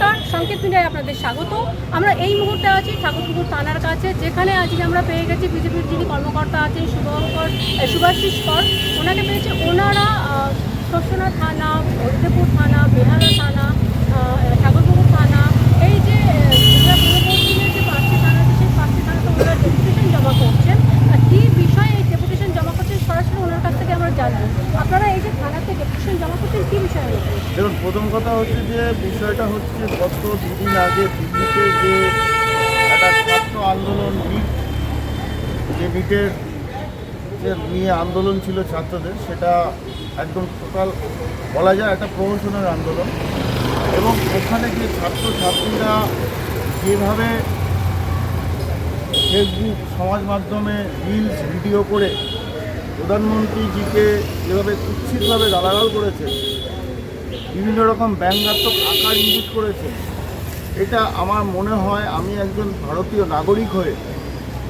নমস্কার, সংকেত মিডিয়ায় আপনাদের স্বাগত। আমরা এই মুহূর্তে আছি ঠাকুরপুকুর থানার কাছে, যেখানে আজকে আমরা পেয়ে গেছি বিজেপির যিনি কর্মকর্তা আছেন শুভাশিস কর। ওনাকে পেয়েছে। ওনারা শস্যনা থানা, হরিদেপুর থানা, বেহালা থানা, ঠাকুরপুকুর থানা, এই যে পূর্ববর্তীদের যে 5টি থানা আছে, সেই 5টি থানাতে ওনারা ডেপুটেশন জমা করছেন। কী বিষয়ে এই ডেপুটেশন জমা করছেন সরাসরি ওনার কাছ থেকে আমরা জানবো। আপনারা এই যে থানাতে ডেপুটেশন জমা করছেন, কী বিষয়ে? দেখুন, প্রথম কথা হচ্ছে যে বিষয়টা হচ্ছে গত দুদিন আগে দিল্লিতে যে একটা ছাত্র আন্দোলন নিটের যে নিয়ে আন্দোলন ছিল ছাত্রদের, সেটা একদম টোটাল বলা যায় একটা প্রহসনের আন্দোলন। এবং ওখানে যে ছাত্রছাত্রীরা যেভাবে ফেসবুক সমাজ মাধ্যমে রিলস ভিডিও করে প্রধানমন্ত্রীজিকে যেভাবে কুৎসিতভাবে গালাগাল করেছে, বিভিন্ন রকম ব্যঙ্গাত্মক আকার ইঙ্গিত করেছে, এটা আমার মনে হয় আমি একজন ভারতীয় নাগরিক হয়ে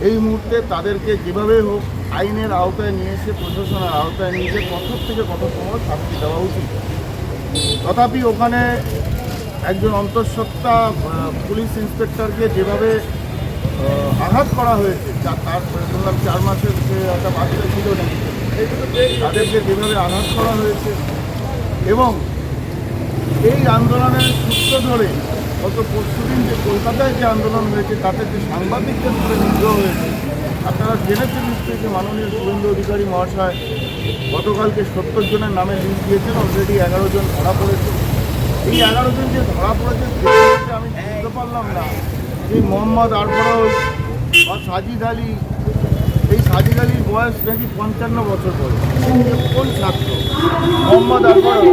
এই মুহূর্তে তাদেরকে যেভাবে হোক আইনের আওতায় নিয়ে এসে প্রশাসনের আওতায় নিয়ে এসে কঠোর থেকে কঠোরতম শাস্তি দেওয়া উচিত। তথাপি ওখানে একজন অন্তঃসত্ত্বা পুলিশ ইন্সপেক্টরকে যেভাবে আঘাত করা হয়েছে, তার শুনলাম 4 মাসের যে একটা বাচ্চা ছিল নাকি, তাদেরকে যেভাবে আঘাত করা হয়েছে, এবং এই আন্দোলনের সূত্র ধরে গত পরশুদিন যে কলকাতায় যে আন্দোলন হয়েছে, তাতে যে সাংবাদিকদের উপরে নিগ্রহ হয়েছে, আপনারা জেনেছেন নিশ্চয়ই যে মাননীয় শুভেন্দু অধিকারী মহাশয় গতকালকে 70 জনের নামে লিস্ট দিয়েছেন। অলরেডি 11 জন ধরা পড়েছে। এই 11 জন যে ধরা পড়েছে আমি বুঝতে পারলাম না যে মোহাম্মদ আরফরোজ বা সাজিদ আলী, এই সাজিদ আলীর বয়স নাকি 55 বছর বয়স। কোন ছাত্র মোহাম্মদ আরফরোজ?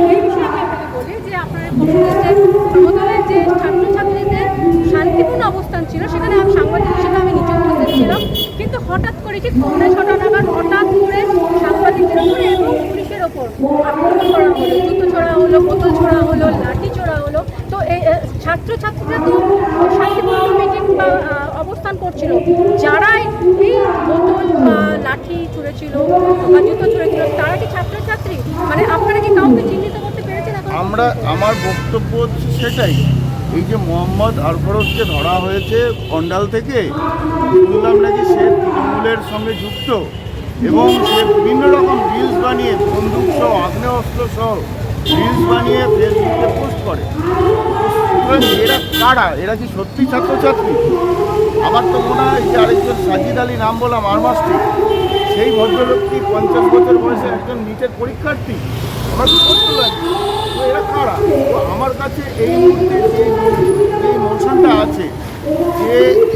সমতলের যে ছাত্রছাত্রীদের শান্তিপূর্ণ অবস্থান ছিল, সেখানে আমি সাংবাদিক হিসেবে আমি নিচে উপস্থিত ছিলাম, কিন্তু হঠাৎ করে ঠিক 6:30 নাগাদ হঠাৎ করে সাংবাদিকদের উপরে এবং পুলিশের ওপর আক্রমণ করা হলো, জুতো ছোড়া হলো, বোতল ছোড়া হলো, লাঠি ছোড়া হলো। তো এই ছাত্রছাত্রীরা তো শান্তিপূর্ণ মিটিং বা অবস্থান করছিল, যারা এই বোতল বা লাঠি ছুঁড়েছিল বা জুতো ছুঁড়েছিল, তারা কি ছাত্রছাত্রী? মানে আপনারা কি কাউকে চিহ্নিত করতে পেরেছেন? আমার বক্তব্য হচ্ছে সেটাই। এই যে মোহাম্মদ আরফরোজকে ধরা হয়েছে অন্ডাল থেকে, শুনলাম নাকি সে তৃণমূলের সঙ্গে যুক্ত এবং সে বিভিন্ন রকম রিলস বানিয়ে বন্দুক সহ আগ্নেয়াস্ত্র সহ রিলস বানিয়ে ফেসবুকে পোস্ট করে। এরা কারা? এরা কি সত্যি ছাত্রছাত্রী? আমার তো মনে হয় যে আরেকজন সাজিদ আলী, নাম বললাম আরমাস্টি, সেই ভদ্রলোকটি 50 বছর বয়সে একজন নিটের পরীক্ষার্থী। আমার করতে লাগে তো এরা কারা? তো আমার কাছে এই মুহূর্তে যে মোশনটা আছে, যে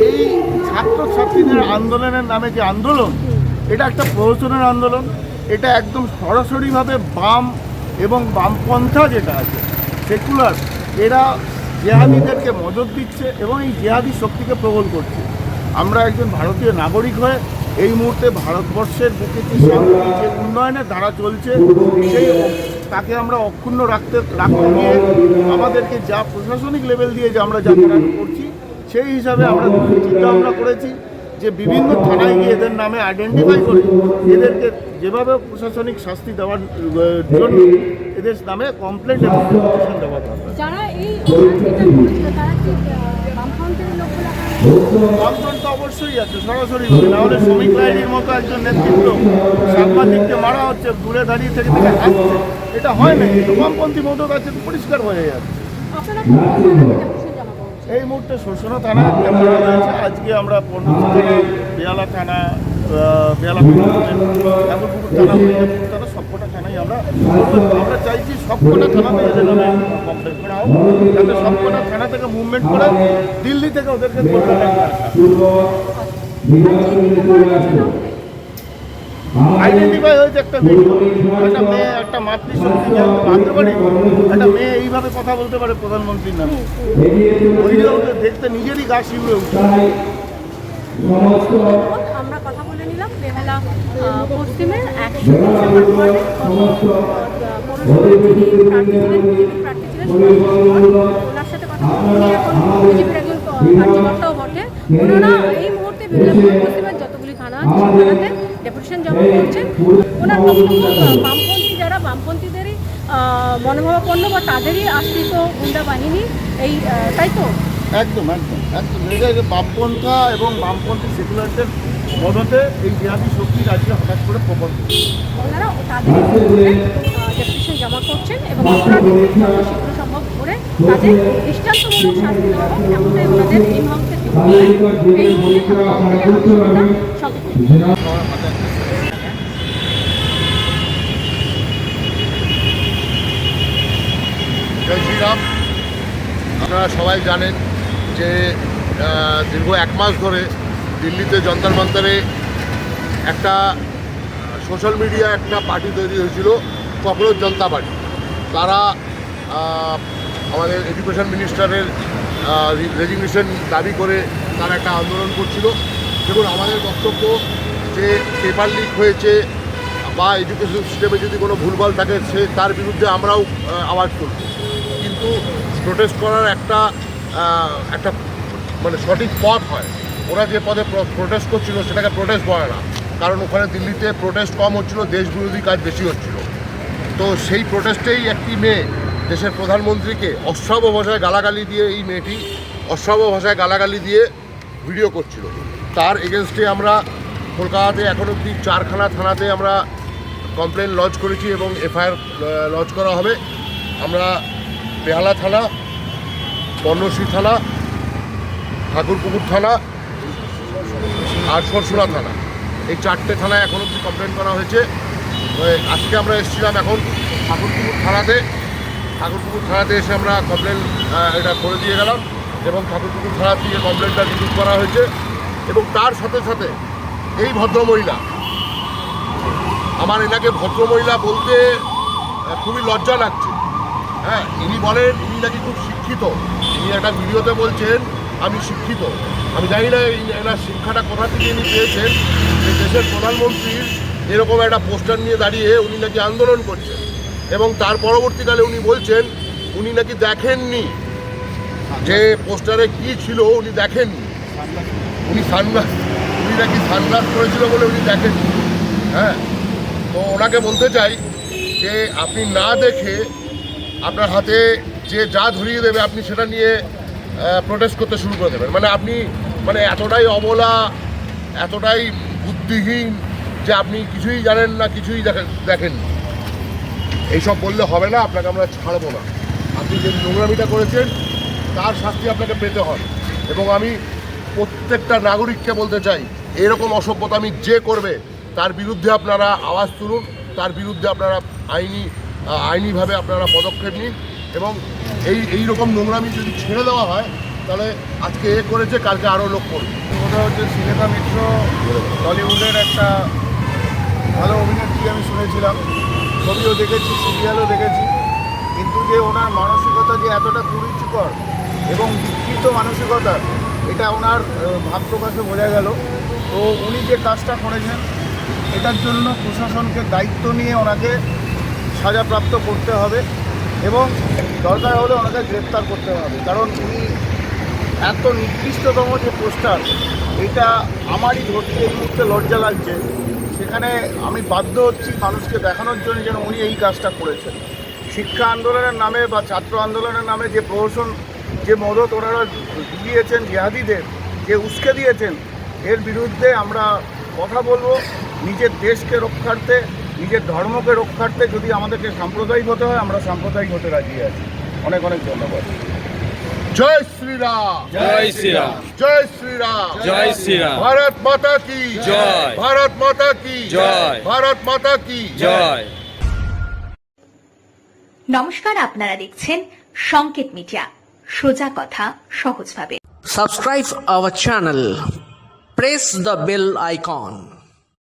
এই ছাত্রছাত্রীদের আন্দোলনের নামে যে আন্দোলন, এটা একটা প্রহসনের আন্দোলন। এটা একদম সরাসরিভাবে বাম এবং বামপন্থা যেটা আছে সেকুলার, এরা জেহাদিদেরকে মদত দিচ্ছে এবং এই জেহাদি শক্তিকে প্রবল করছে। আমরা একজন ভারতীয় নাগরিক হয়ে এই মুহূর্তে ভারতবর্ষের বুকে যে শান্তি, যে উন্নয়নের ধারা চলছে, সেই তাকে আমরা অক্ষুণ্ণ রাখতে গিয়ে আমাদেরকে যা প্রশাসনিক লেভেল দিয়ে যে আমরা যা করছি, সেই হিসাবে আমরা চিন্তা ভাবনা করেছি যে বিভিন্ন থানায় গিয়ে এদের নামে আইডেন্টিফাই করে এদেরকে যেভাবে প্রশাসনিক শাস্তি দেওয়ার জন্য এদের নামে কমপ্লেন্ট এবং পিটিশন দেওয়া দরকার। বামফ্রন্ট তো অবশ্যই আছে সরাসরিভাবে, নাহলে শ্রমিক লাইনের মতো একজন নেতৃত্ব সাংবাদিককে মারা হচ্ছে, দূরে দাঁড়িয়ে থেকে হাসছে, এটা হয় না। কিন্তু বামপন্থী মতো কাছে পরিষ্কার হয়ে যাচ্ছে। এই মুহূর্তে শোষণা থানা ক্যামেরা রয়েছে। আজকে আমরা বেহালা থানা, ঠাকুরপুকুর থানা, হরিদেপুর থানা, সবকটা থানায় আমরা চাইছি সবকটা থানাতে এদের নামে কমপ্লেন করা হোক, যাতে সবকটা থানা থেকে মুভমেন্ট করে দিল্লি থেকে ওদেরকে আইডেন্টিফাই হয়েছে একটা ভিডিও, একটা মেয়ে, একটা মাতৃশক্তি ভাবতে পারি, একটা মেয়ে এইভাবে কথা বলতে পারে প্রধানমন্ত্রীর নামে। ভিডিওকে দেখতে নিজেরই গা শিউরে উঠছে। আমরা কথা বলে নিলাম বেহালা পশ্চিমের 100 ওনার সাথে কথা বলে, এখন বিজেপির একজন কার্যকর্তাও বটে। ওনারা এই মুহূর্তে বেহালা পশ্চিমের যতগুলি থানা আছে সেখানে ডেপুটেশন জমা করছেন। ওনার বক্তব্য, বামপন্থী যারা বামপন্থীদেরই মনোভাবাপন্ন বা তাদেরই আশ্রিত গুন্ডা বাহিনী এই তাই তো? একদম একদম একদম এটা যে বামপন্থা এবং বামপন্থী সেকুলারদের মদতে এই জিহাদি শক্তি রাজ্যে হঠাৎ করে প্রবল হচ্ছে। ওনারা তাদের ডেপুটেশন জমা করছেন এবং অপরাধীদের যত শীঘ্র সম্ভব করে তাদের দৃষ্টান্তমূলক শাস্তি দেওয়া হোক, এমনটাই ওনাদের মীমাংসা জয় শ্রীরাম। আপনারা সবাই জানেন যে দীর্ঘ 1 মাস ধরে দিল্লিতে যন্তর মন্তরে একটা সোশ্যাল মিডিয়া একটা পার্টি তৈরি হয়েছিল, ককরোচ জনতা পার্টি। তারা আমাদের এডুকেশন মিনিস্টারের রেজিগনেশন দাবি করে তারা একটা আন্দোলন করছিল। দেখুন, আমাদের বক্তব্য যে পেপার লিক হয়েছে বা এডুকেশন সিস্টেমে যদি কোনো ভুলভাল থাকে তার বিরুদ্ধে আমরাও আওয়াজ তুলব, কিন্তু প্রোটেস্ট করার একটা মানে সঠিক পথ হয়। ওরা যে পদে প্রোটেস্ট করছিল সেটাকে প্রোটেস্ট বলে না, কারণ ওখানে দিল্লিতে প্রোটেস্ট কম হচ্ছিল, দেশ বিরোধী কাজ বেশি হচ্ছিল। তো সেই প্রোটেস্টেই একটি মেয়ে দেশের প্রধানমন্ত্রীকে অশ্রাব্য ভাষায় গালাগালি দিয়ে, এই মেয়েটি অশ্রাব্য ভাষায় গালাগালি দিয়ে ভিডিও করছিল। তার এগেনস্টে আমরা কলকাতাতে এখন অবধি 4খানা থানাতে আমরা কমপ্লেন লজ করেছি এবং এফআইআর লজ করা হবে। আমরা বেহালা থানা, বর্ণশ্রী থানা, ঠাকুরপুকুর থানা আর সরসুরা থানা, এই 4টে থানায় এখন অবধি কমপ্লেন করা হয়েছে। আজকে আমরা এসেছিলাম এখন ঠাকুরপুকুর থানাতে এসে আমরা কমপ্লেন এটা করে দিয়ে গেলাম এবং ঠাকুরপুকুর থানা থেকে কমপ্লেনটা রিসিভ করা হয়েছে। এবং তার সাথে সাথে এই ভদ্রমহিলা, আমার এনাকে ভদ্রমহিলা বলতে খুবই লজ্জা লাগছে। হ্যাঁ, ইনি বলেন ইনি নাকি খুব শিক্ষিত। ইনি একটা ভিডিওতে বলছেন আমি শিক্ষিত। আমি জানি না এনার শিক্ষাটা কোথা থেকে ইনি পেয়েছেন যে দেশের প্রধানমন্ত্রীর এরকম একটা পোস্টার নিয়ে দাঁড়িয়ে উনি নাকি আন্দোলন করছেন। এবং তার পরবর্তীকালে উনি বলছেন উনি নাকি দেখেননি যে পোস্টারে কী ছিল, উনি দেখেননি। উনি নাকি সানগ্লাস করেছিল বলে উনি দেখেননি। হ্যাঁ, তো ওনাকে বলতে চাই যে আপনি না দেখে আপনার হাতে যে যা ধরিয়ে দেবে আপনি সেটা নিয়ে প্রোটেস্ট করতে শুরু করে দেবেন। মানে আপনি এতটাই অবলা, এতটাই বুদ্ধিহীন যে আপনি কিছুই জানেন না, কিছুই দেখেননি। এইসব বললে হবে না, আপনাকে আমরা ছাড়বো না। আপনি যে নোংরামিটা করেছেন তার শাস্তি আপনাকে পেতে হবে। এবং আমি প্রত্যেকটা নাগরিককে বলতে চাই, এরকম অসভ্যতামি যে করবে তার বিরুদ্ধে আপনারা আওয়াজ তুলুন, তার বিরুদ্ধে আপনারা আইনিভাবে আপনারা পদক্ষেপ নিন। এবং এই রকম নোংরামি যদি ছেড়ে দেওয়া হয় তাহলে আজকে করেছে, কালকে আরও লোক করবে। ওটা হচ্ছে শ্রীলেখা মিত্র, টলিউডের একটা ভালো অভিনেত্রী। আমি শুনেছিলাম, ছবিও দেখেছি, সিরিয়ালও দেখেছি, কিন্তু যে ওনার মানসিকতা যে এতটা কুরুচিকর এবং বিকৃত মানসিকতা, এটা ওনার ভাব প্রকাশে বোঝা গেল। তো উনি যে কাজটা করেছেন এটার জন্য প্রশাসনকে দায়িত্ব নিয়ে ওনাকে সাজাপ্রাপ্ত করতে হবে এবং দরকার হলে ওনাকে গ্রেপ্তার করতে হবে। কারণ উনি এত নিকৃষ্টতম যে পোস্টার, এটা আমারই ধরতে এই মুহূর্তে লজ্জা লাগছে। সেখানে আমি বাধ্য হচ্ছি মানুষকে দেখানোর জন্য যেন উনি এই কাজটা করেছেন। শিক্ষা আন্দোলনের নামে বা ছাত্র আন্দোলনের নামে যে প্রহসন, যে মদত ওনারা দিয়েছেন জিহাদিদের, যে উস্কে দিয়েছেন, এর বিরুদ্ধে আমরা কথা বলবো। নিজের দেশকে রক্ষার্থে, নিজের ধর্মকে রক্ষার্থে যদি আমাদেরকে সাম্প্রদায়িক হতে হয়, আমরা সাম্প্রদায়িক হতে রাজি আছি। অনেক অনেক ধন্যবাদ। জয় শ্রীরাম, জয় শ্রীরাম, জয় শ্রীরাম, জয় শ্রীরাম। ভারত মাতা কি জয়, ভারত মাতা কি জয়, ভারত মাতা কি জয়। নমস্কার, আপনারা দেখছেন সংকেত মিডিয়া, সোজা কথা সহজভাবে। Subscribe our channel. Press the bell icon.